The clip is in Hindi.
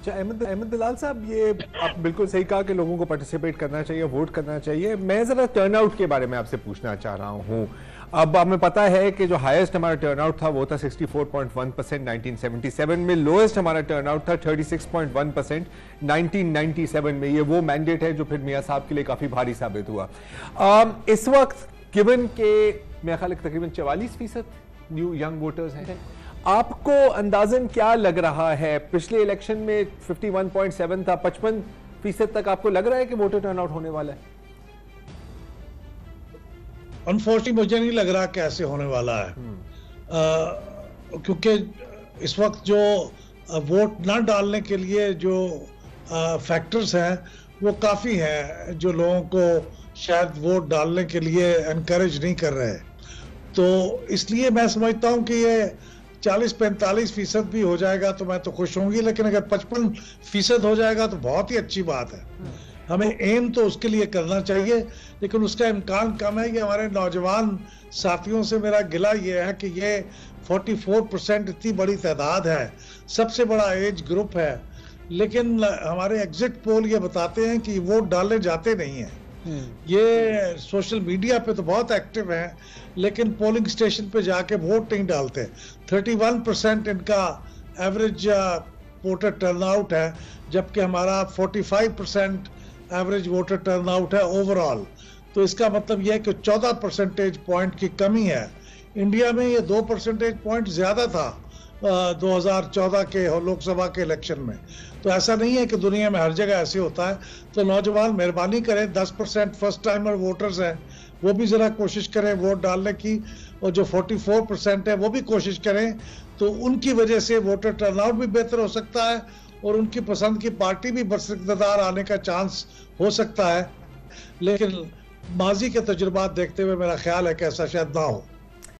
अच्छा, अहमद बिलाल साहब, ये आप बिल्कुल सही कहा कि लोगों को पार्टिसिपेट करना चाहिए, वोट करना चाहिए। मैं ज़रा टर्नआउट के बारे में आपसे पूछना चाह रहा हूँ। अब हमें पता है कि जो हाईएस्ट हमारा टर्नआउट था वो था 64.1% 1977 में, लोएस्ट हमारा टर्नआउट था 36.1% 1997 में। ये वो मैंडेट है जो फिर मियाँ साहब के लिए काफ़ी भारी साबित हुआ। इस वक्त गिवन के मेरा ख्याल तकरीबन 44% न्यू यंग वोटर्स हैं। आपको अंदाजन क्या लग रहा है, पिछले इलेक्शन में 51.7 था, 55% तक आपको लग रहा है कि वोटर टर्नआउट होने वाला है? अनफॉर्चुनेटली मुझे नहीं लग रहा कि ऐसे होने वाला है, क्योंकि इस वक्त जो वोट ना डालने के लिए जो फैक्टर्स हैं वो काफ़ी हैं जो लोगों को शायद वोट डालने के लिए एनकरेज नहीं कर रहे। तो इसलिए मैं समझता हूं कि ये 40-45% भी हो जाएगा तो मैं तो खुश होंगी, लेकिन अगर 55% हो जाएगा तो बहुत ही अच्छी बात है। हमें एम तो उसके लिए करना चाहिए, लेकिन उसका इम्कान कम है। ये हमारे नौजवान साथियों से मेरा गिला ये है कि ये 44% इतनी बड़ी तादाद है, सबसे बड़ा एज ग्रुप है, लेकिन हमारे एग्जिट पोल ये बताते हैं कि वोट डालने जाते नहीं हैं। ये सोशल मीडिया पे तो बहुत एक्टिव हैं, लेकिन पोलिंग स्टेशन पे जाके वोट नहीं डालते। 31% इनका एवरेज वोटर टर्नआउट है, जबकि हमारा 45% एवरेज वोटर टर्नआउट है ओवरऑल। तो इसका मतलब यह है कि 14 परसेंटेज पॉइंट की कमी है। इंडिया में ये 2 परसेंटेज पॉइंट ज़्यादा था 2014 के लोकसभा के इलेक्शन में। तो ऐसा नहीं है कि दुनिया में हर जगह ऐसे होता है। तो नौजवान मेहरबानी करें, 10% फर्स्ट टाइमर वोटर्स हैं, वो भी ज़रा कोशिश करें वोट डालने की, और जो 44% है वो भी कोशिश करें। तो उनकी वजह से वोटर टर्नआउट भी बेहतर हो सकता है और उनकी पसंद की पार्टी भी बरइख्तियार आने का चांस हो सकता है। लेकिन माजी के तजुर्बात देखते हुए मेरा ख्याल है कि ऐसा शायद ना हो।